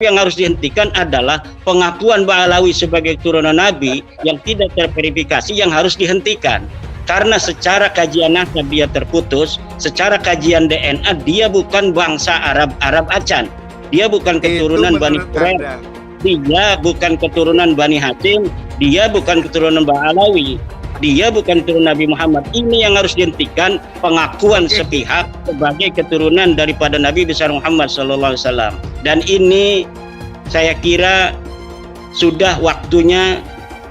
yang harus dihentikan adalah pengakuan Ba'alawi sebagai keturunan Nabi yang tidak terverifikasi yang harus dihentikan. Karena secara kajian nasab dia terputus, secara kajian DNA dia bukan bangsa Arab Acan. Dia bukan keturunan Bani Quraisy. Dia bukan keturunan Bani Hashim, dia bukan keturunan Ba'alawi. Dia bukan keturunan Nabi Muhammad. Ini yang harus dihentikan, pengakuan sepihak sebagai keturunan daripada Nabi besar Muhammad SAW. Dan ini saya kira sudah waktunya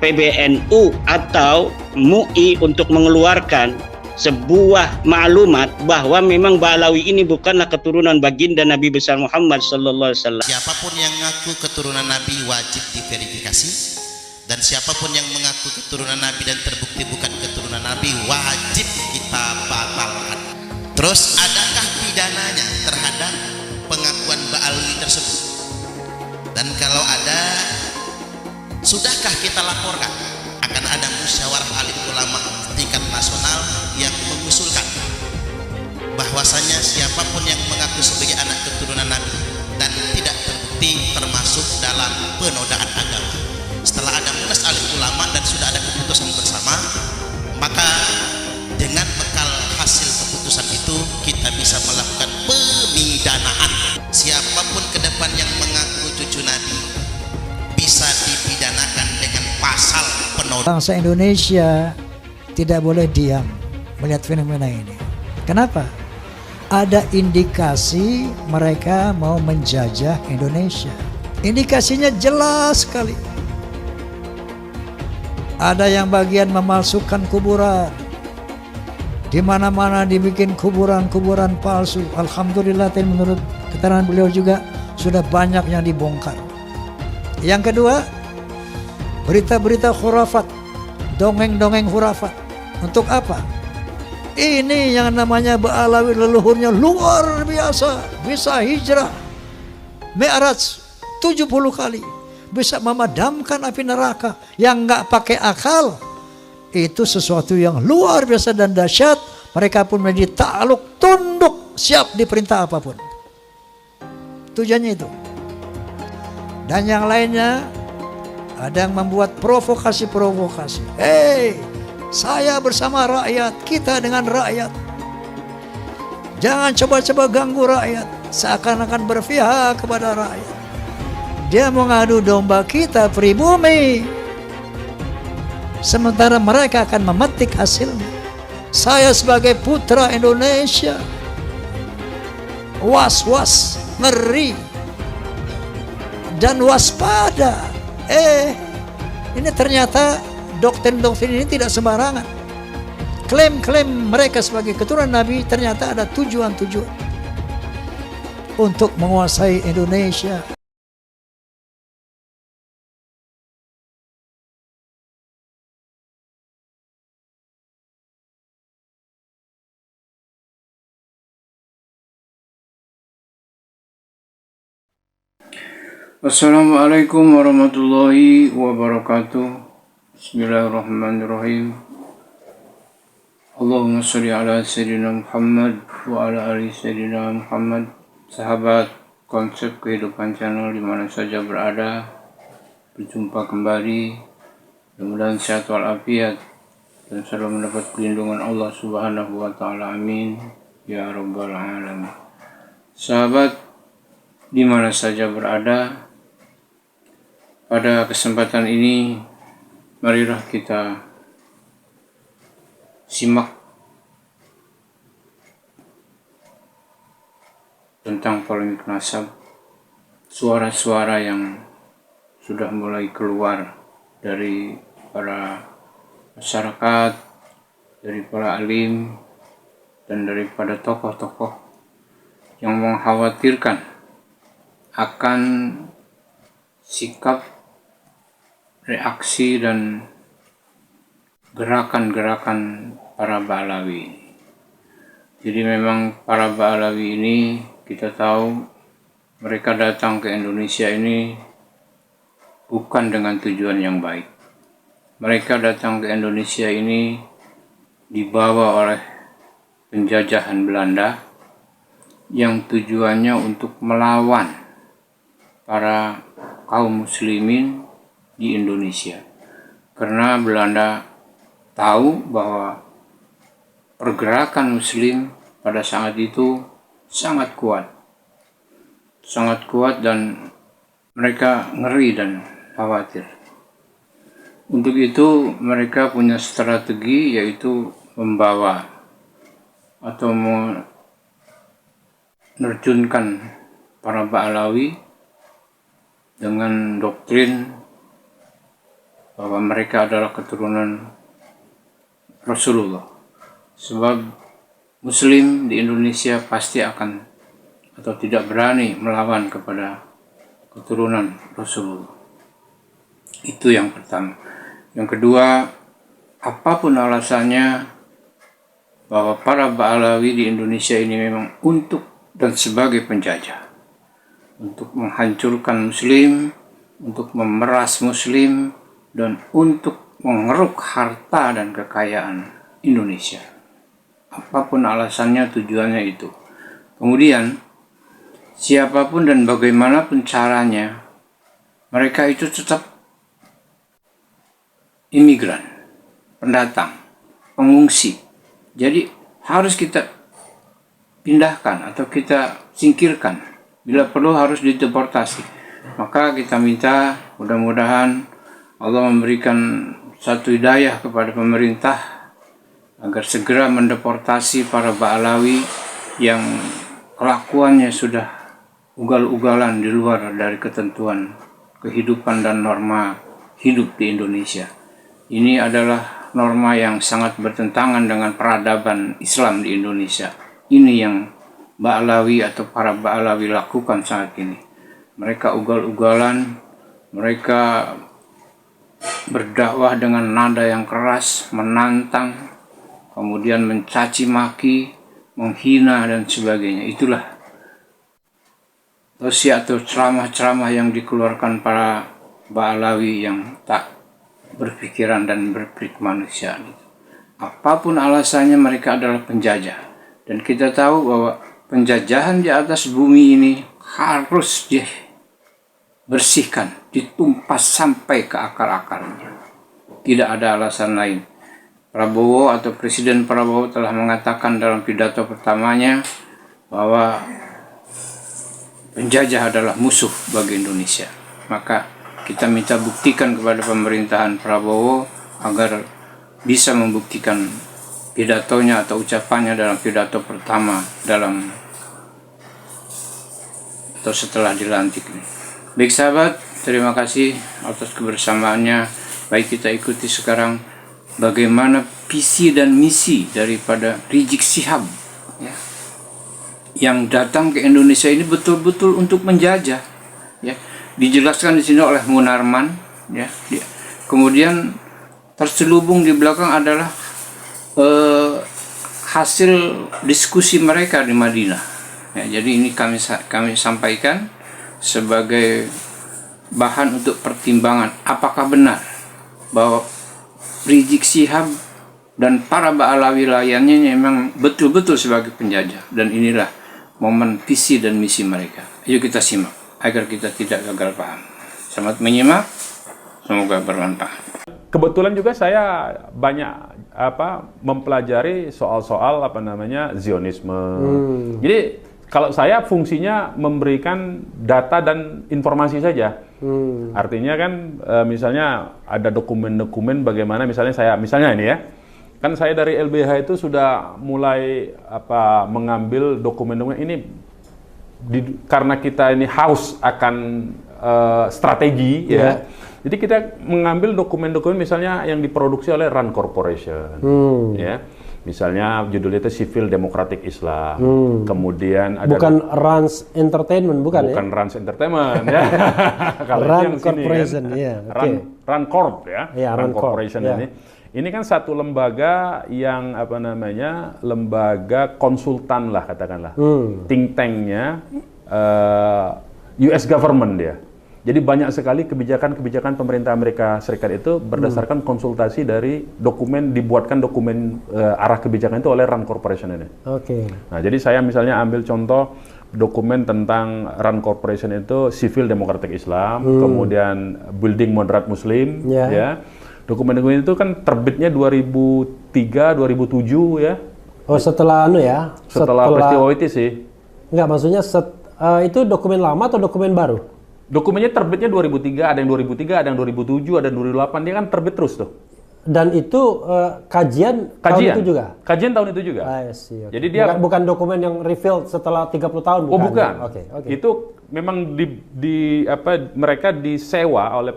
PBNU atau MUI untuk mengeluarkan sebuah maklumat bahwa memang Ba'alawi ini bukanlah keturunan baginda Nabi besar Muhammad SAW. Siapapun yang mengaku keturunan Nabi wajib diverifikasi. Dan siapapun yang mengaku keturunan Nabi dan terbukti bukan keturunan Nabi wajib kita batalkan. Terus adakah pidananya terhadap pengakuan Ba'alawi tersebut? Dan kalau ada, sudahkah kita laporkan? Akan ada musyawarah alim ulama tingkat nasional yang mengusulkan bahwasanya siapapun yang mengaku sebagai anak keturunan Nabi dan tidak terbukti termasuk dalam penodaan agama. Setelah ada munas alim ulama dan sudah ada keputusan bersama, maka dengan bekal hasil keputusan itu kita bisa melakukan pemidanaan. Siapapun ke depan yang mengaku cucu Nabi bisa dipidanakan dengan pasal penodaan. Bangsa Indonesia tidak boleh diam melihat fenomena ini. Kenapa? Ada indikasi mereka mau menjajah Indonesia. Indikasinya jelas sekali. Ada yang bagian memalsukan kuburan. Di mana-mana dibikin kuburan-kuburan palsu. Alhamdulillah, menurut keterangan beliau juga sudah banyak yang dibongkar. Yang kedua, berita-berita khurafat, dongeng-dongeng khurafat. Untuk apa? Ini yang namanya Ba'alawi leluhurnya luar biasa, bisa hijrah Mi'raj 70 kali, bisa memadamkan api neraka yang nggak pakai akal. Itu sesuatu yang luar biasa dan dahsyat. Mereka pun menjadi takluk, tunduk, siap diperintah apapun. Tujuannya itu. Dan yang lainnya, ada yang membuat provokasi-provokasi. Saya bersama rakyat, kita dengan rakyat. Jangan coba-coba ganggu rakyat, seakan-akan berpihak kepada rakyat. Dia mau ngadu domba kita pribumi, sementara mereka akan memetik hasilnya. Saya sebagai putra Indonesia was-was, ngeri, dan waspada. Ini ternyata doktrin-doktrin ini tidak sembarangan. Klaim-klaim mereka sebagai keturunan Nabi ternyata ada tujuan-tujuan untuk menguasai Indonesia. Assalamualaikum warahmatullahi wabarakatuh. Bismillahirrahmanirrahim. Allahumma sholli ala Sayyidina Muhammad wa ala ali Sayyidina Muhammad. Sahabat konsep kehidupan channel dimana saja berada, berjumpa kembali. Mudah-mudahan sehat walafiat dan selalu mendapat perlindungan Allah Subhanahu wa ta'ala. Amin ya rabbal alamin. Sahabat dimana saja berada, pada kesempatan ini marilah kita simak tentang polemik nasab, suara-suara yang sudah mulai keluar dari para masyarakat, dari para alim, dan daripada tokoh-tokoh yang mengkhawatirkan akan sikap, reaksi, dan gerakan-gerakan para Ba'alawi. Jadi memang para Ba'alawi ini kita tahu mereka datang ke Indonesia ini bukan dengan tujuan yang baik. Mereka datang ke Indonesia ini dibawa oleh penjajahan Belanda yang tujuannya untuk melawan para kaum muslimin di Indonesia. Karena Belanda tahu bahwa pergerakan muslim pada saat itu sangat kuat dan mereka ngeri dan khawatir. Untuk itu mereka punya strategi, yaitu membawa atau menerjunkan para Ba'alawi dengan doktrin bahwa mereka adalah keturunan Rasulullah. Sebab Muslim di Indonesia pasti akan atau tidak berani melawan kepada keturunan Rasulullah. Itu yang pertama. Yang kedua, apapun alasannya bahwa para Ba'alawi di Indonesia ini memang untuk dan sebagai penjajah, untuk menghancurkan Muslim, untuk memeras Muslim, dan untuk mengeruk harta dan kekayaan Indonesia. Apapun alasannya, tujuannya itu. Kemudian, siapapun dan bagaimanapun caranya, mereka itu tetap imigran, pendatang, pengungsi. Jadi harus kita pindahkan atau kita singkirkan. Bila perlu harus dideportasi. Maka kita minta mudah-mudahan Allah memberikan satu hidayah kepada pemerintah agar segera mendeportasi para Ba'alawi yang kelakuannya sudah ugal-ugalan di luar dari ketentuan kehidupan dan norma hidup di Indonesia. Ini adalah norma yang sangat bertentangan dengan peradaban Islam di Indonesia. Ini yang Ba'alawi atau para Ba'alawi lakukan saat ini. Mereka ugal-ugalan, mereka berdakwah dengan nada yang keras, menantang, kemudian mencaci maki, menghina dan sebagainya. Itulah tausiah atau ceramah-ceramah yang dikeluarkan para Ba'alawi yang tak berpikiran dan berkemanusiaan. Apapun alasannya, mereka adalah penjajah. Dan kita tahu bahwa penjajahan di atas bumi ini harus dibersihkan, ditumpas sampai ke akar-akarnya. Tidak ada alasan lain. Prabowo atau Presiden Prabowo telah mengatakan dalam pidato pertamanya bahwa penjajah adalah musuh bagi Indonesia. Maka kita minta buktikan kepada pemerintahan Prabowo agar bisa membuktikan pidatonya atau ucapannya dalam pidato pertama atau setelah dilantik. Baik sahabat, terima kasih atas kebersamaannya. Baik, kita ikuti sekarang bagaimana visi dan misi daripada Rizik Syihab ya, yang datang ke Indonesia ini betul-betul untuk menjajah ya. Dijelaskan di sini oleh Munarman ya. Kemudian terselubung di belakang adalah hasil diskusi mereka di Madinah ya. Jadi ini kami sampaikan sebagai bahan untuk pertimbangan apakah benar bahwa Rizik Syihab dan para Ba'alawi lainnya memang betul-betul sebagai penjajah, dan inilah momen visi dan misi mereka. Ayo kita simak agar kita tidak gagal paham. Selamat menyimak, semoga bermanfaat. Kebetulan juga saya banyak mempelajari soal-soal Zionisme. Jadi kalau saya fungsinya memberikan data dan informasi saja. Artinya kan misalnya ada dokumen-dokumen bagaimana misalnya ini ya. Kan saya dari LBH itu sudah mulai mengambil dokumen-dokumen ini karena kita ini haus akan strategi ya. Jadi kita mengambil dokumen-dokumen misalnya yang diproduksi oleh RAND Corporation ya. Misalnya judulnya itu Civil Democratic Islam. Kemudian ada bukan Rans Entertainment, bukan ya? Bukan Rans Entertainment ya. Kalau RAND Corporation kan, ya. RAND Corp ya. Ya, RAND Corporation ya. Ini kan satu lembaga yang lembaga konsultan lah katakanlah. Think tanknya US government dia. Jadi banyak sekali kebijakan-kebijakan pemerintah Amerika Serikat itu berdasarkan konsultasi dari dibuatkan dokumen arah kebijakan itu oleh RAND Corporation ini. Oke. Nah, jadi saya misalnya ambil contoh dokumen tentang RAND Corporation itu Civil Democratic Islam, kemudian Building Moderate Muslim, ya. Dokumen-dokumen itu kan terbitnya 2003, 2007 ya. Oh, setelah ya? Setelah peristiwa itu sih. Enggak, maksudnya itu dokumen lama atau dokumen baru? Dokumennya terbitnya 2003, ada yang 2003, ada yang 2007, ada yang 2008, dia kan terbit terus tuh. Dan itu kajian tahun itu juga? Kajian tahun itu juga. Okay. Jadi dia bukan dokumen yang revealed setelah 30 tahun, bukan? Oh, bukan. Oke. Itu memang mereka disewa oleh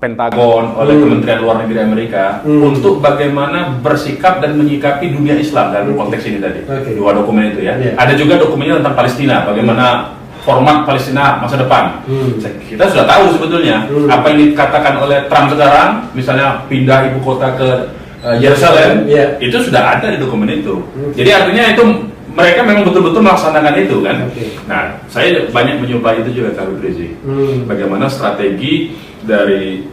Pentagon, oleh Kementerian Luar Negeri Amerika untuk bagaimana bersikap dan menyikapi dunia Islam dalam konteks ini tadi. Dua dokumen itu ya. Ada juga dokumennya tentang Palestina, bagaimana format Palestina masa depan. Kita sudah tahu sebetulnya apa yang dikatakan oleh Trump sekarang, misalnya pindah ibu kota ke Yerusalem, itu sudah ada di dokumen itu. Jadi artinya itu mereka memang betul-betul melaksanakan itu kan. Nah, saya banyak mencoba itu juga Habib Rizik. Bagaimana strategi dari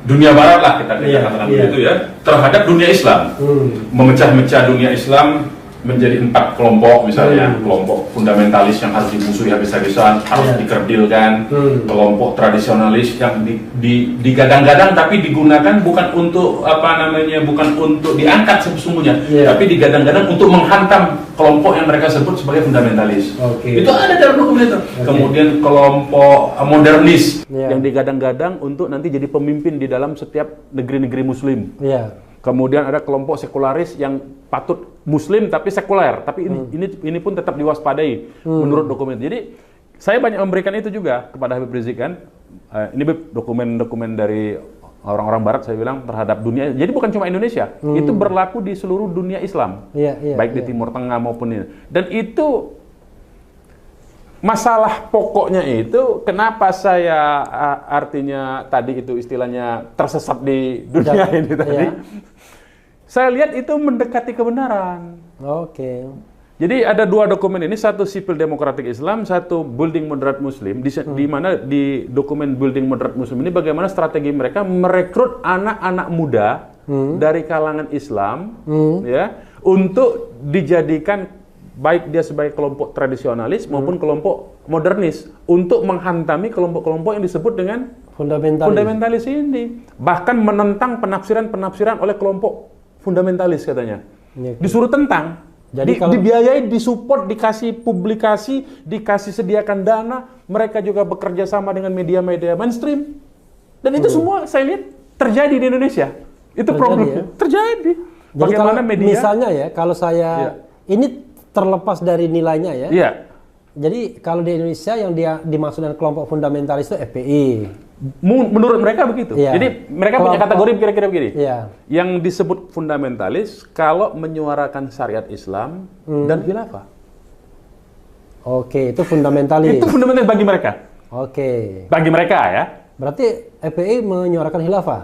dunia barat lah kita katakan begitu ya, terhadap dunia Islam. Memecah-mecah dunia Islam menjadi 4 kelompok misalnya, kelompok fundamentalis yang harus dimusuhi habis-habisan, harus dikerdilkan, kelompok tradisionalis yang digadang-gadang tapi digunakan bukan untuk bukan untuk diangkat sesungguhnya, tapi digadang-gadang untuk menghantam kelompok yang mereka sebut sebagai fundamentalis. Itu ada dalam dokumen itu. Kemudian kelompok modernis yang digadang-gadang untuk nanti jadi pemimpin di dalam setiap negeri-negeri Muslim. Kemudian ada kelompok sekularis yang patut Muslim tapi sekuler, tapi ini pun tetap diwaspadai menurut dokumen. Jadi saya banyak memberikan itu juga kepada Habib Rizik kan. Ini dokumen-dokumen dari orang-orang Barat saya bilang terhadap dunia. Jadi bukan cuma Indonesia, itu berlaku di seluruh dunia Islam, baik di Timur Tengah maupun ini. Dan itu masalah pokoknya itu kenapa saya artinya tadi itu istilahnya tersesat di dunia ini tadi. Saya lihat itu mendekati kebenaran. Jadi ada 2 dokumen ini, satu Civil Democratic Islam, satu Building Moderate Muslim. Di mana di dokumen Building Moderate Muslim ini bagaimana strategi mereka merekrut anak-anak muda dari kalangan Islam ya untuk dijadikan baik dia sebagai kelompok tradisionalis maupun kelompok modernis untuk menghantami kelompok-kelompok yang disebut dengan fundamentalis ini. Bahkan menentang penafsiran-penafsiran oleh kelompok fundamentalis katanya. Disuruh tentang. Jadi dibiayai, disupport, dikasih publikasi, dikasih sediakan dana, mereka juga bekerja sama dengan media-media mainstream. Dan itu semua saya lihat terjadi di Indonesia. Itu problem terjadi. Bagaimana media? Misalnya ya, kalau saya ini terlepas dari nilainya ya. Jadi kalau di Indonesia yang dia dimaksudkan kelompok fundamentalis itu FPI. Menurut mereka begitu. Jadi mereka punya kategori kira-kira begini. Yang disebut fundamentalis kalau menyuarakan syariat Islam dan khilafah. Itu fundamentalis. Itu fundamentalis bagi mereka. Bagi mereka ya. Berarti FPI menyuarakan khilafah.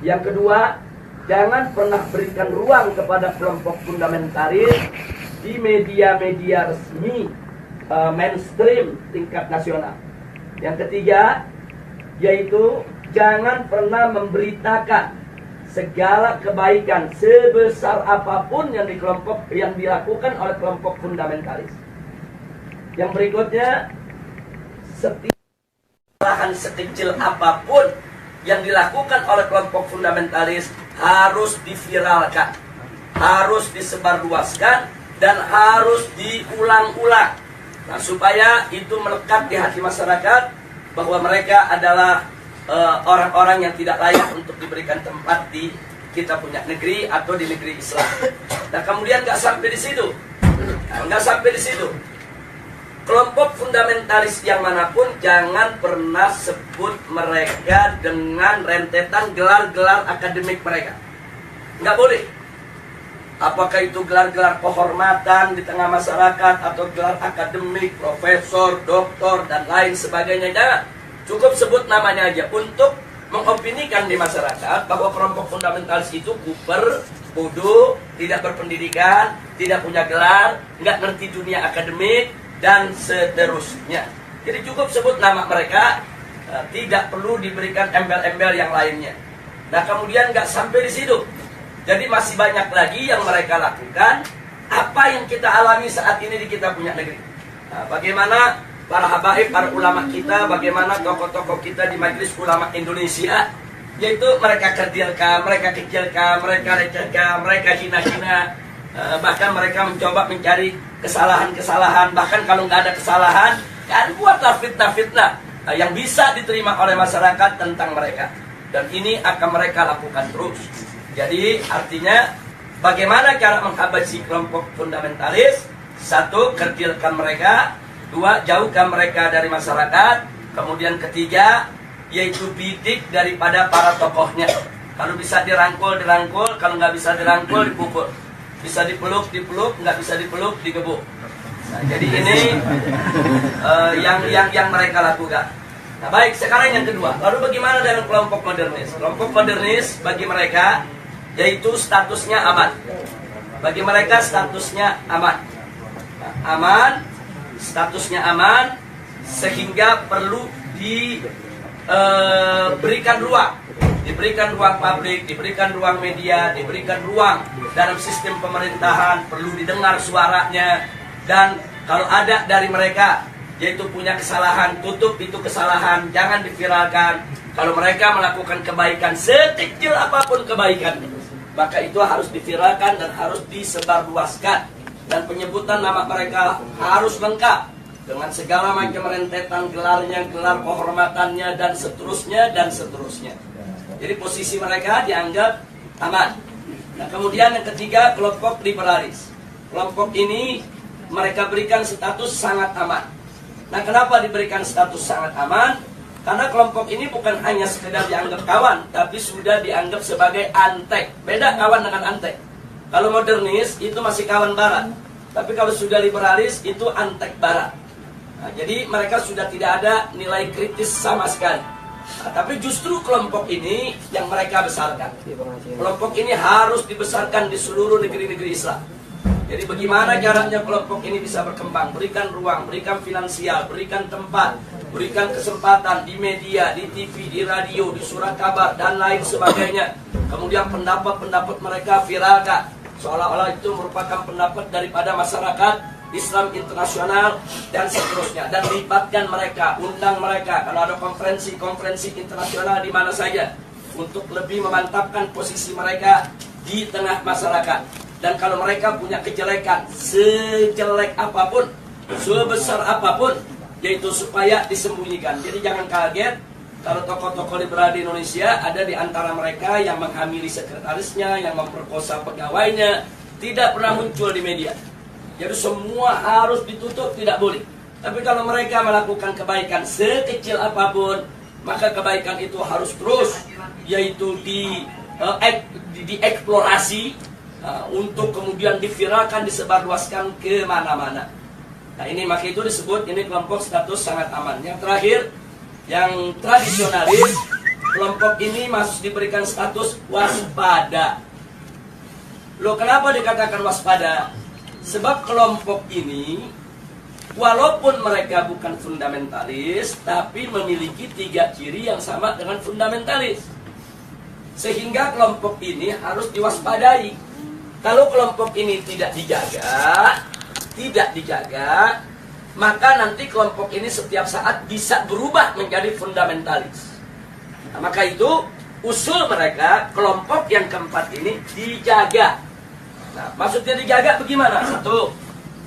Yang kedua, jangan pernah berikan ruang kepada kelompok fundamentalis di media-media resmi mainstream tingkat nasional. Yang ketiga, yaitu jangan pernah memberitakan segala kebaikan sebesar apapun yang dilakukan oleh kelompok fundamentalis. Yang berikutnya, setiap kesalahan sekecil apapun yang dilakukan oleh kelompok fundamentalis harus diviralkan, harus disebarluaskan, dan harus diulang-ulang. Nah, supaya itu melekat di hati masyarakat bahwa mereka adalah orang-orang yang tidak layak untuk diberikan tempat di kita punya negeri atau di negeri Islam. Nah, kemudian nggak sampai di situ, kelompok fundamentalis yang manapun jangan pernah sebut mereka dengan rentetan gelar-gelar akademik mereka. Nggak boleh. Apakah itu gelar-gelar kehormatan di tengah masyarakat atau gelar akademik, profesor, doktor, dan lain sebagainya. Jangan. Cukup sebut namanya aja untuk mengopinikan di masyarakat bahwa kelompok fundamentalis itu kuper, bodoh, tidak berpendidikan, tidak punya gelar, nggak ngerti dunia akademik, dan seterusnya. Jadi cukup sebut nama mereka, tidak perlu diberikan embel-embel yang lainnya. Nah kemudian nggak sampai di situ. Jadi masih banyak lagi yang mereka lakukan. Apa yang kita alami saat ini di kita punya negeri. Nah, bagaimana para habaib, para ulama kita, bagaimana tokoh-tokoh kita di Majelis Ulama Indonesia, yaitu mereka kerdilkan, mereka kecilkan, mereka recehkan, mereka hina-hina, bahkan mereka mencoba mencari kesalahan-kesalahan, bahkan kalau nggak ada kesalahan, kan buatlah fitnah-fitnah yang bisa diterima oleh masyarakat tentang mereka. Dan ini akan mereka lakukan terus. Jadi artinya bagaimana cara menghabisi kelompok fundamentalis? Satu, kerdilkan mereka. Dua, jauhkan mereka dari masyarakat. Kemudian ketiga, yaitu bidik daripada para tokohnya. Kalau bisa dirangkul, dirangkul. Kalau nggak bisa dirangkul, dipukul. Bisa dipeluk, dipeluk. Nggak bisa dipeluk, digebuk. Nah, jadi ini yang mereka lakukan. Nah baik, sekarang yang kedua. Lalu bagaimana dengan kelompok modernis? Kelompok modernis bagi mereka yaitu statusnya aman. Bagi mereka statusnya aman. Nah, aman, statusnya aman, sehingga perlu diberikan ruang. Diberikan ruang publik, diberikan ruang media, diberikan ruang dalam sistem pemerintahan, perlu didengar suaranya. Dan kalau ada dari mereka yaitu punya kesalahan, tutup itu kesalahan, jangan diviralkan. Kalau mereka melakukan kebaikan, sekecil apapun kebaikan, maka itu harus diviralkan dan harus disebarluaskan. Dan penyebutan nama mereka harus lengkap dengan segala macam rentetan gelarnya, gelar kehormatannya, dan seterusnya, dan seterusnya. Jadi posisi mereka dianggap aman. Nah kemudian yang ketiga, kelompok liberalis. Kelompok ini mereka berikan status sangat aman. Nah kenapa diberikan status sangat aman? Karena kelompok ini bukan hanya sekedar dianggap kawan, tapi sudah dianggap sebagai antek. Beda kawan dengan antek. Kalau modernis itu masih kawan barat, tapi kalau sudah liberalis itu antek barat. Nah, jadi mereka sudah tidak ada nilai kritis sama sekali. Nah, tapi justru kelompok ini yang mereka besarkan. Kelompok ini harus dibesarkan di seluruh negeri-negeri Islam. Jadi bagaimana caranya kelompok ini bisa berkembang? Berikan ruang, berikan finansial, berikan tempat, berikan kesempatan di media, di TV, di radio, di surat kabar, dan lain sebagainya. Kemudian pendapat-pendapat mereka viralkan, seolah-olah itu merupakan pendapat daripada masyarakat Islam internasional dan seterusnya. Dan libatkan mereka, undang mereka kalau ada konferensi-konferensi internasional di mana saja, untuk lebih memantapkan posisi mereka di tengah masyarakat. Dan kalau mereka punya kejelekan, sejelek apapun, sebesar apapun, yaitu supaya disembunyikan. Jadi jangan kaget kalau tokoh-tokoh liberal di Indonesia ada di antara mereka yang menghamili sekretarisnya, yang memperkosa pegawainya, tidak pernah muncul di media. Jadi semua harus ditutup, tidak boleh. Tapi kalau mereka melakukan kebaikan sekecil apapun, maka kebaikan itu harus terus, yaitu dieksplorasi, untuk kemudian diviralkan, disebarluaskan ke mana-mana. Nah ini maka itu disebut ini kelompok status sangat aman. Yang terakhir, yang tradisionalis, kelompok ini masih diberikan status waspada. Loh kenapa dikatakan waspada? Sebab kelompok ini walaupun mereka bukan fundamentalis, tapi memiliki 3 ciri yang sama dengan fundamentalis. Sehingga kelompok ini harus diwaspadai. Kalau kelompok ini tidak dijaga, maka nanti kelompok ini setiap saat bisa berubah menjadi fundamentalis. Nah, maka itu usul mereka, kelompok yang keempat ini dijaga. Nah, maksudnya dijaga bagaimana? Satu,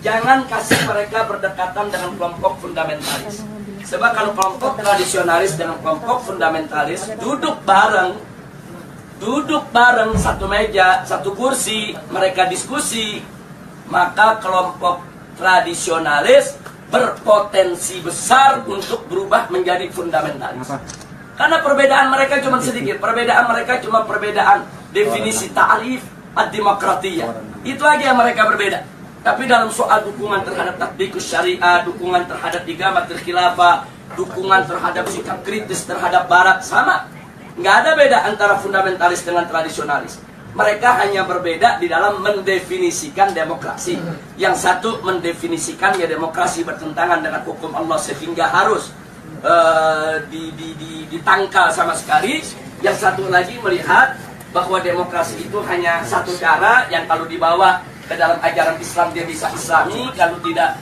jangan kasih mereka berdekatan dengan kelompok fundamentalis. Sebab kalau kelompok tradisionalis dengan kelompok fundamentalis duduk bareng satu meja, satu kursi, mereka diskusi, maka kelompok tradisionalis berpotensi besar untuk berubah menjadi fundamentalis. Karena perbedaan mereka cuma sedikit, perbedaan definisi ta'rif ad-demokratiyah. Itu aja yang mereka berbeda. Tapi dalam soal dukungan terhadap tatbikus syariah, dukungan terhadap igamatul khilafah, dukungan terhadap sikap kritis terhadap barat, sama. Nggak ada beda antara fundamentalis dengan tradisionalis. Mereka hanya berbeda di dalam mendefinisikan demokrasi. Yang satu mendefinisikannya demokrasi bertentangan dengan hukum Allah sehingga harus ditangkal sama sekali. Yang satu lagi melihat bahwa demokrasi itu hanya satu cara yang kalau dibawa ke dalam ajaran Islam dia bisa Islami, kalau tidak,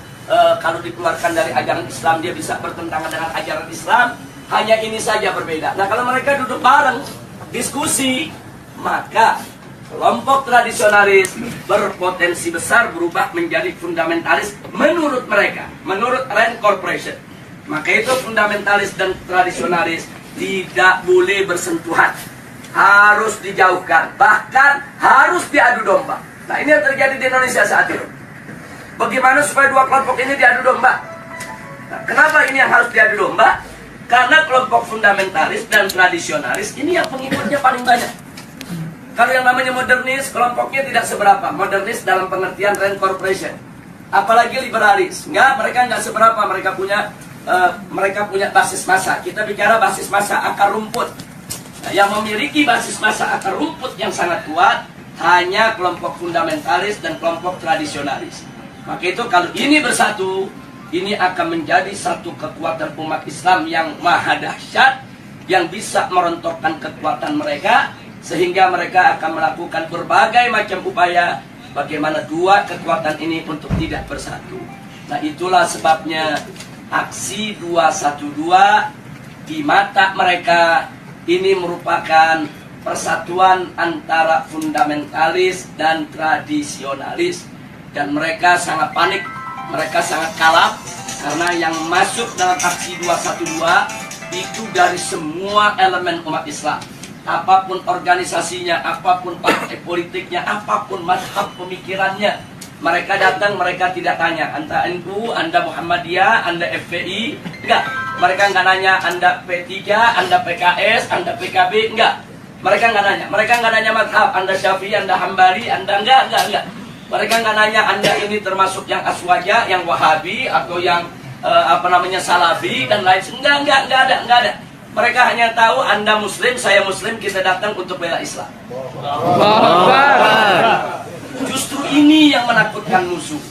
kalau dikeluarkan dari ajaran Islam dia bisa bertentangan dengan ajaran Islam. Hanya ini saja berbeda. Nah, kalau mereka duduk bareng diskusi, maka kelompok tradisionalis berpotensi besar berubah menjadi fundamentalis menurut mereka, menurut Rand Corporation. Maka itu fundamentalis dan tradisionalis tidak boleh bersentuhan, harus dijauhkan, bahkan harus diadu domba. Nah, ini yang terjadi di Indonesia saat ini. Bagaimana supaya dua kelompok ini diadu domba? Nah, kenapa ini yang harus diadu domba? Karena kelompok fundamentalis dan tradisionalis ini yang pengikutnya paling banyak. Kalau yang namanya modernis, kelompoknya tidak seberapa. Modernis dalam pengertian Rand Corporation. Apalagi liberalis. Mereka nggak seberapa. Mereka punya basis massa. Kita bicara basis massa akar rumput. Nah, yang memiliki basis massa akar rumput yang sangat kuat hanya kelompok fundamentalis dan kelompok tradisionalis. Maka itu kalau ini bersatu, ini akan menjadi satu kekuatan umat Islam yang maha dahsyat, yang bisa merontokkan kekuatan mereka, sehingga mereka akan melakukan berbagai macam upaya bagaimana dua kekuatan ini untuk tidak bersatu. Nah, itulah sebabnya aksi 212 di mata mereka ini merupakan persatuan antara fundamentalis dan tradisionalis. Dan mereka sangat panik, mereka sangat kalap, karena yang masuk dalam aksi 212 itu dari semua elemen umat Islam. Apapun organisasinya, apapun partai politiknya, apapun mazhab pemikirannya, mereka datang, mereka tidak tanya Anda NU, Anda Muhammadiyah, Anda FPI, enggak. Mereka enggak nanya Anda P3, Anda PKS, Anda PKB, enggak. Mereka enggak nanya. Mereka enggak nanya mazhab, Anda Syafi'i, Anda Hambali, Anda enggak. Mereka enggak nanya Anda ini termasuk yang Aswaja, yang Wahabi, atau yang Salafi dan lain. Enggak ada. Mereka hanya tahu Anda Muslim, saya Muslim, kita datang untuk bela Islam. Justru ini yang menakutkan musuh.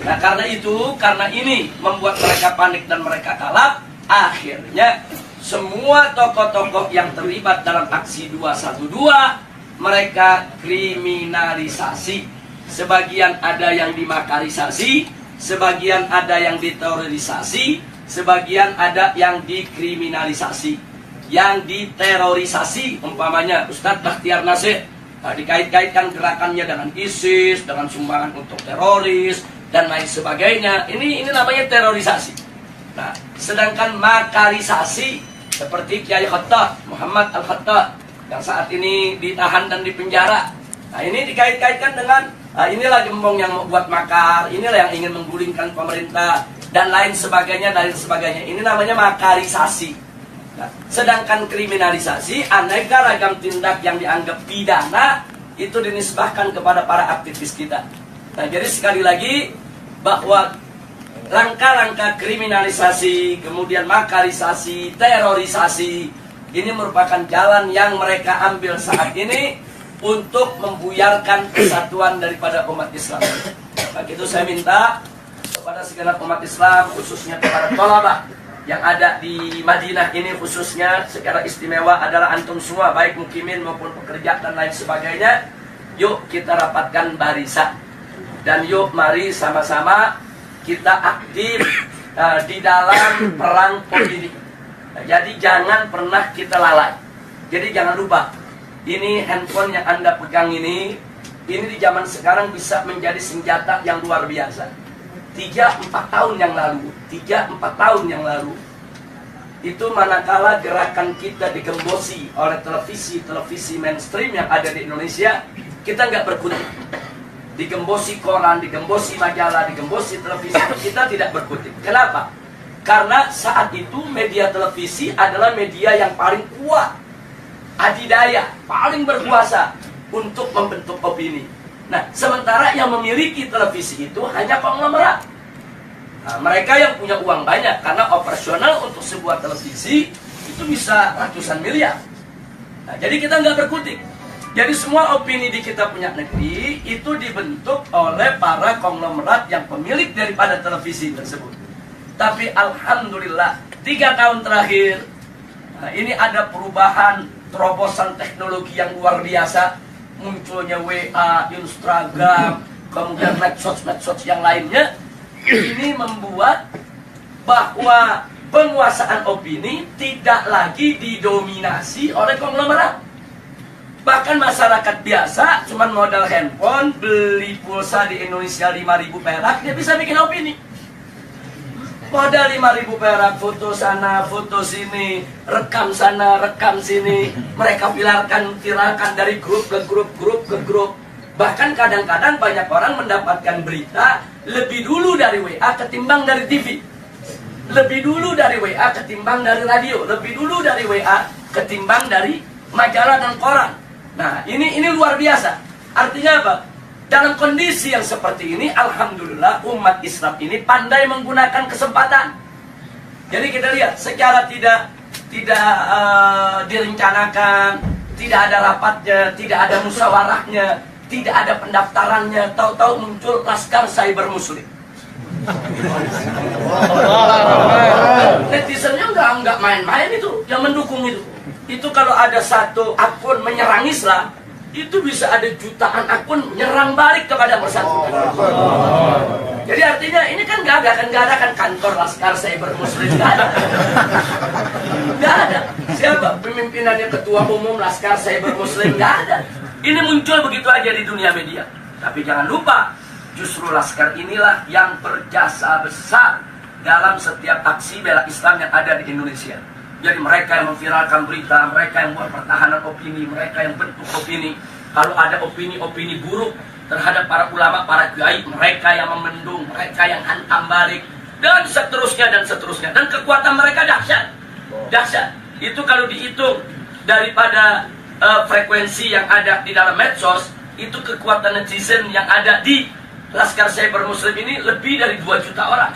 Nah, karena ini membuat mereka panik dan mereka kalap. Akhirnya semua tokoh-tokoh yang terlibat dalam aksi 212 mereka kriminalisasi. Sebagian ada yang dimakarisasi, sebagian ada yang diterorisasi, sebagian ada yang dikriminalisasi. Yang diterorisasi umpamanya Ustadz Bakhtiar Nasir, dikait-kaitkan gerakannya dengan ISIS, dengan sumbangan untuk teroris dan lain sebagainya. Ini namanya terorisasi. Nah, sedangkan makarisasi seperti Kiai Khattab, Muhammad Al-Khattab yang saat ini ditahan dan dipenjara. Nah, ini dikait-kaitkan dengan inilah gembong yang membuat makar, inilah yang ingin menggulingkan pemerintah dan lain sebagainya. Ini namanya makarisasi. Nah, sedangkan kriminalisasi, aneka ragam tindak yang dianggap pidana itu dinisbahkan kepada para aktivis kita. Nah, jadi sekali lagi bahwa langkah-langkah kriminalisasi, kemudian makarisasi, terorisasi, ini merupakan jalan yang mereka ambil saat ini untuk membuyarkan kesatuan daripada umat Islam. Maka itu saya minta kepada segenap umat Islam, khususnya kepada thalabah yang ada di Madinah ini, khususnya secara istimewa adalah antum semua, baik mukimin maupun pekerja dan lain sebagainya. Yuk kita rapatkan barisan, dan yuk mari sama-sama kita aktif di dalam perang politik. Jadi jangan pernah kita lalai. Jadi jangan lupa, ini handphone yang Anda pegang ini di zaman sekarang bisa menjadi senjata yang luar biasa. 3-4 tahun yang lalu itu manakala gerakan kita digembosi oleh televisi mainstream yang ada di Indonesia, kita nggak berkutik. Digembosi koran, digembosi majalah, digembosi televisi, kita tidak berkutik. Kenapa? Karena saat itu media televisi adalah media yang paling kuat, adidaya, paling berkuasa untuk membentuk opini. Nah, sementara yang memiliki televisi itu hanya konglomerat. Nah, mereka yang punya uang banyak, karena operasional untuk sebuah televisi itu bisa ratusan miliar. Nah, jadi kita nggak berkutik. Jadi semua opini di kita punya negeri itu dibentuk oleh para konglomerat yang pemilik daripada televisi tersebut. Tapi alhamdulillah 3 tahun terakhir ini ada perubahan, terobosan teknologi yang luar biasa. Munculnya WA, Instagram, kemudian medsos yang lainnya. Ini membuat bahwa penguasaan opini tidak lagi didominasi oleh konglomerat. Bahkan masyarakat biasa cuman modal handphone, beli pulsa di Indonesia 5.000 perak, dia bisa bikin opini. Modal 5.000 perak, foto sana, foto sini, rekam sana, rekam sini. Mereka viralkan dari grup ke grup. Bahkan kadang-kadang banyak orang mendapatkan berita lebih dulu dari WA ketimbang dari TV. Lebih dulu dari WA ketimbang dari radio. Lebih dulu dari WA ketimbang dari majalah dan koran. Nah, ini luar biasa. Artinya apa? Dalam kondisi yang seperti ini, alhamdulillah umat Islam ini pandai menggunakan kesempatan. Jadi kita lihat secara tidak direncanakan, tidak ada rapatnya, tidak ada musyawarahnya, tidak ada pendaftarannya, tahu-tahu muncul Laskar Cyber Muslim. Netizennya nggak main-main itu, yang mendukung itu. Itu kalau ada satu akun menyerang Islam, itu bisa ada jutaan akun menyerang balik kepada bersangkutan. Jadi artinya ini kan nggak ada kan kantor Laskar Cyber Muslim, nggak ada. Siapa pemimpinannya, ketua umum Laskar Cyber Muslim, nggak ada. Ini muncul begitu aja di dunia media. Tapi jangan lupa, justru Laskar inilah yang berjasa besar dalam setiap aksi bela Islam yang ada di Indonesia. Jadi mereka yang memviralkan berita, mereka yang buat pertahanan opini, mereka yang bentuk opini. Kalau ada opini-opini buruk terhadap para ulama, para kiai, mereka yang memendung, mereka yang hantam balik, dan seterusnya dan seterusnya. Dan kekuatan mereka dahsyat. Itu kalau dihitung daripada frekuensi yang ada di dalam medsos, itu kekuatan netizen yang ada di Laskar Cyber Muslim ini lebih dari 2 juta orang.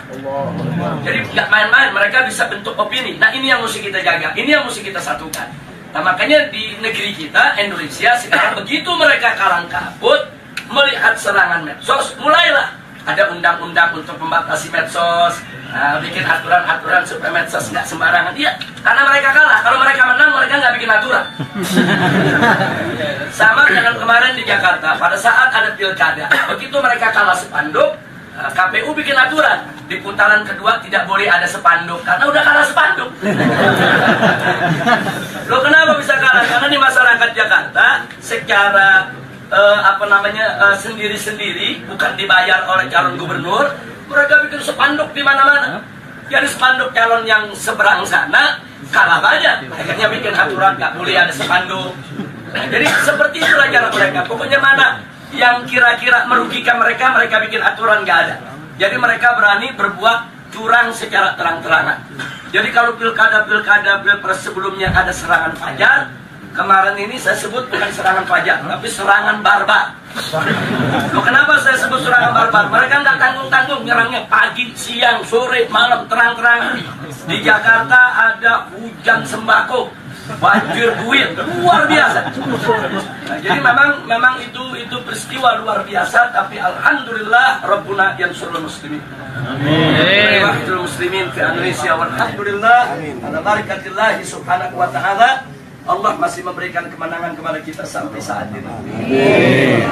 Jadi nggak main-main, mereka bisa bentuk opini. Nah, ini yang mesti kita jaga, ini yang mesti kita satukan. Nah, makanya di negeri kita, Indonesia, sekarang begitu mereka kalang kabut melihat serangan medsos, mulailah ada undang-undang untuk membatasi medsos, bikin aturan-aturan supaya medsos nggak sembarangan. Iya, karena mereka kalah. Kalau mereka menang, mereka nggak bikin aturan. Sama dengan kemarin di Jakarta, pada saat ada pilkada, begitu mereka kalah spanduk, KPU bikin aturan, di putaran kedua tidak boleh ada spanduk, karena udah kalah spanduk. Loh, kenapa bisa kalah? Karena di masyarakat Jakarta, secara sendiri-sendiri, bukan dibayar oleh calon gubernur, mereka bikin spanduk di mana-mana. Jadi spanduk calon yang seberang sana kalah banyak, akhirnya bikin aturan nggak boleh ada spanduk. Nah, jadi seperti itulah cara mereka. Pokoknya mana yang kira-kira merugikan mereka, mereka bikin aturan nggak ada. Jadi mereka berani berbuat curang secara terang-terangan. Jadi kalau pilpres sebelumnya ada serangan fajar, kemarin ini saya sebut bukan serangan fajar, tapi serangan barbar. Loh, kenapa saya sebut serangan barbar? Mereka nggak tanggung-tanggung, nyerangnya pagi, siang, sore, malam, terang-terangan. Di Jakarta ada hujan sembako, banjir duit, luar biasa. Nah, jadi memang itu peristiwa luar biasa, tapi alhamdulillah Rabbuna yansurul muslimin. Amin. Wahidul muslimin fi Indonesia, walhamdulillah ala barakatillahi subhanahu wa ta'ala. Allah masih memberikan kemenangan kepada kita sampai saat ini.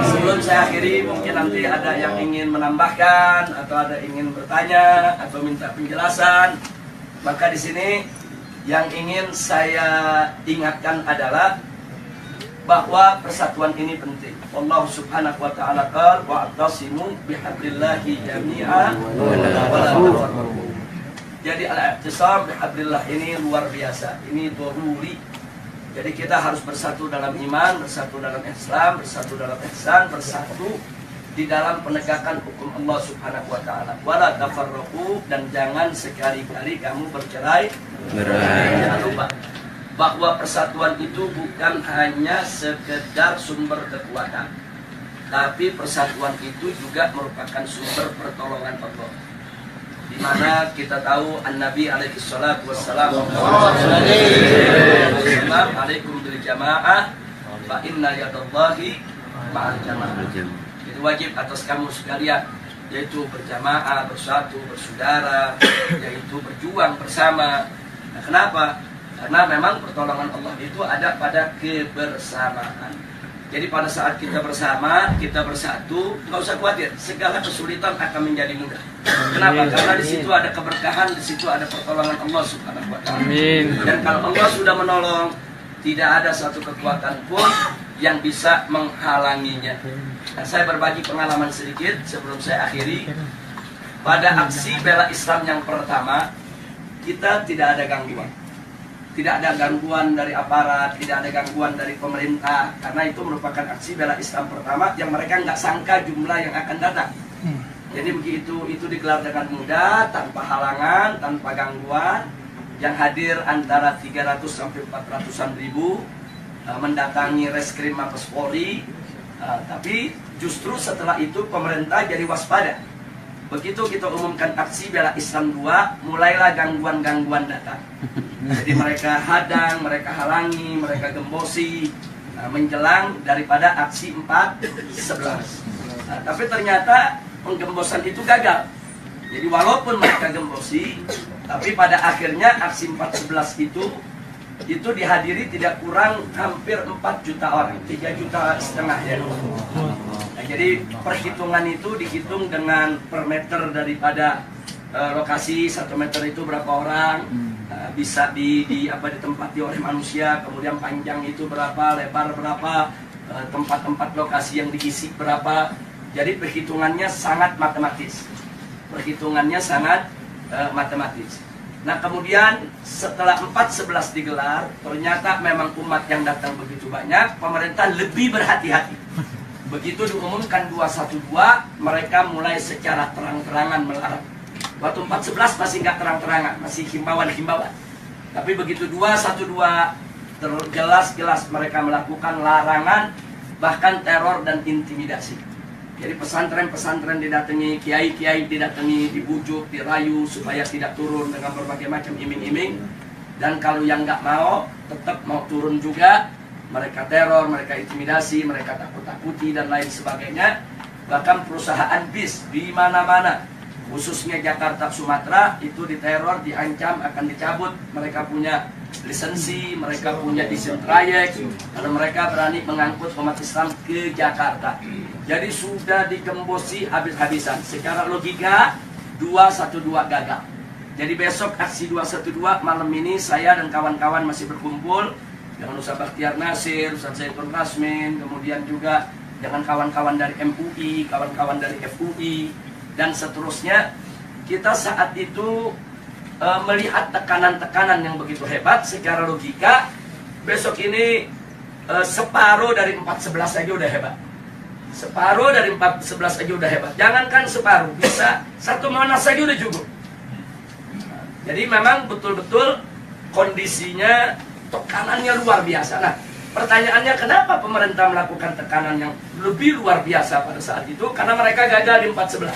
Sebelum saya akhiri, mungkin nanti ada yang ingin menambahkan atau ada ingin bertanya atau minta penjelasan. Maka di sini yang ingin saya ingatkan adalah bahwa persatuan ini penting. Allah Subhanahu wa ta'ala qala wa'tasimu bihablillahi jami'a wa la tafarraqu. Jadi al-i'tisam bihablillah ini luar biasa. Ini daruri. Jadi kita harus bersatu dalam iman, bersatu dalam Islam, bersatu dalam ihsan, bersatu di dalam penegakan hukum Allah Subhanahu wa ta'ala. Wala tafarraqu, dan jangan sekali-kali kamu bercerai. Jangan lupa bahwa persatuan itu bukan hanya sekedar sumber kekuatan, tapi persatuan itu juga merupakan sumber pertolongan Allah. Di mana kita tahu An-Nabi alaihi salatu wassalam alaikum bil jamaah fa inna yadallahi ma'al jamaah. Itu wajib atas kamu sekalian, yaitu berjamaah, bersatu, bersaudara, yaitu berjuang bersama. Nah, kenapa? Karena memang pertolongan Allah itu ada pada kebersamaan. Jadi pada saat kita bersama, kita bersatu, nggak usah khawatir, segala kesulitan akan menjadi mudah. Kenapa? Karena di situ ada keberkahan, di situ ada pertolongan Allah Subhanahu wa Ta'ala. Dan kalau Allah sudah menolong, tidak ada satu kekuatan pun yang bisa menghalanginya. Nah, saya berbagi pengalaman sedikit sebelum saya akhiri. Pada aksi bela Islam yang pertama, kita tidak ada gangguan. Tidak ada gangguan dari aparat, tidak ada gangguan dari pemerintah, karena itu merupakan aksi bela Islam pertama yang mereka nggak sangka jumlah yang akan datang. Jadi begitu itu digelar dengan mudah, tanpa halangan, tanpa gangguan, yang hadir antara 300 sampai 400-an ribu, mendatangi Reskrim Mabes Polri, tapi justru setelah itu pemerintah jadi waspada. Begitu kita umumkan aksi bela Islam 2, mulailah gangguan-gangguan datang. Jadi mereka hadang, mereka halangi, mereka gembosi, menjelang daripada aksi 4.11. Tapi ternyata penggembosan itu gagal. Jadi walaupun mereka gembosi, tapi pada akhirnya aksi 4.11 itu dihadiri tidak kurang hampir 4 juta orang, 3,5 juta ya. Nah, jadi perhitungan itu dihitung dengan per meter daripada lokasi, 1 meter itu berapa orang, bisa ditempati oleh manusia, kemudian panjang itu berapa, lebar berapa, tempat-tempat lokasi yang diisi berapa. Jadi perhitungannya sangat matematis. Matematis. Nah, kemudian setelah 4.11 digelar, ternyata memang umat yang datang begitu banyak, pemerintah lebih berhati-hati. Begitu diumumkan 212, mereka mulai secara terang-terangan melarang. Waktu 4.11 masih nggak terang-terangan, masih himbauan-himbauan. Tapi begitu 212, jelas-jelas mereka melakukan larangan, bahkan teror dan intimidasi. Jadi pesantren-pesantren didatangi, kiai-kiai didatangi, dibujuk, dirayu supaya tidak turun dengan berbagai macam iming-iming. Dan kalau yang nggak mau, tetap mau turun juga, mereka teror, mereka intimidasi, mereka takut-takuti dan lain sebagainya. Bahkan perusahaan bis di mana-mana, khususnya Jakarta, Sumatera, itu diteror, diancam akan dicabut. Mereka punya lisensi, mereka punya izin trayek, karena mereka berani mengangkut umat Islam ke Jakarta. Jadi sudah digembosi habis-habisan. Secara logika 212 gagal. Jadi besok aksi 212 malam ini saya dan kawan-kawan masih berkumpul dengan Ustaz Bakhtiar Nasir, Ustaz Zaitun Rasmin, kemudian juga dengan kawan-kawan dari MUI, kawan-kawan dari FUI, dan seterusnya. Kita saat itu melihat tekanan-tekanan yang begitu hebat. Secara logika besok ini separuh dari 4.11 saja udah hebat. Separuh dari 4.11 aja udah hebat. Jangankan separuh, bisa 1 Monas saja udah cukup. Jadi memang betul-betul kondisinya, tekanannya luar biasa. Nah, pertanyaannya kenapa pemerintah melakukan tekanan yang lebih luar biasa pada saat itu? Karena mereka gagal di 4.11.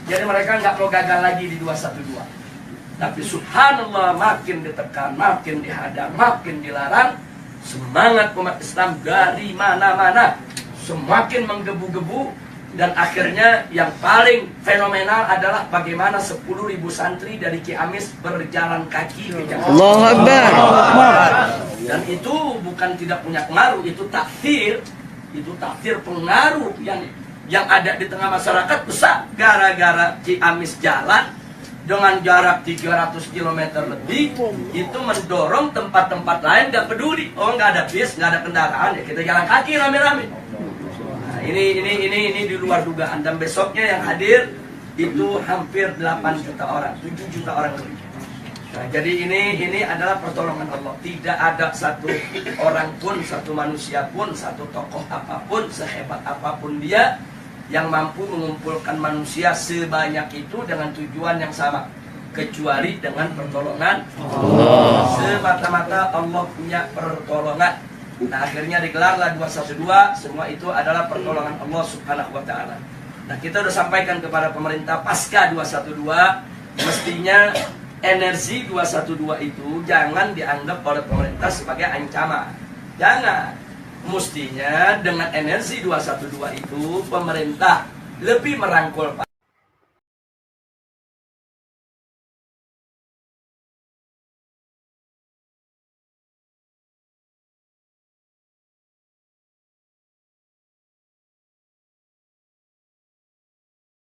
Jadi mereka nggak mau gagal lagi di 212. Tapi subhanallah, makin ditekan, makin dihadang, makin dilarang, semangat umat Islam dari mana-mana semakin menggebu-gebu. Dan akhirnya yang paling fenomenal adalah bagaimana 10.000 santri dari Ciamis berjalan kaki ke Jakarta. Allahu Akbar. Dan itu bukan tidak punya pengaruh, itu takdir pengaruh yang ada di tengah masyarakat besar. Gara-gara Ciamis jalan dengan jarak 300 km lebih, itu mendorong tempat-tempat lain gak peduli. Oh, nggak ada bis, nggak ada kendaraan, ya kita jalan kaki rame-rame. Ini di luar dugaan. Dan besoknya yang hadir itu hampir 8 juta orang, 7 juta orang lebih. Nah, jadi ini adalah pertolongan Allah. Tidak ada satu orang pun, satu manusia pun, satu tokoh apapun, sehebat apapun dia, yang mampu mengumpulkan manusia sebanyak itu dengan tujuan yang sama, kecuali dengan pertolongan Allah. Semata-mata Allah punya pertolongan. Nah, akhirnya digelarlah 212, semua itu adalah pertolongan Allah Subhanahu wa Ta'ala. Nah, kita sudah sampaikan kepada pemerintah pasca 212, mestinya energi 212 itu jangan dianggap oleh pemerintah sebagai ancaman. Jangan. Mestinya dengan energi 212 itu pemerintah lebih merangkul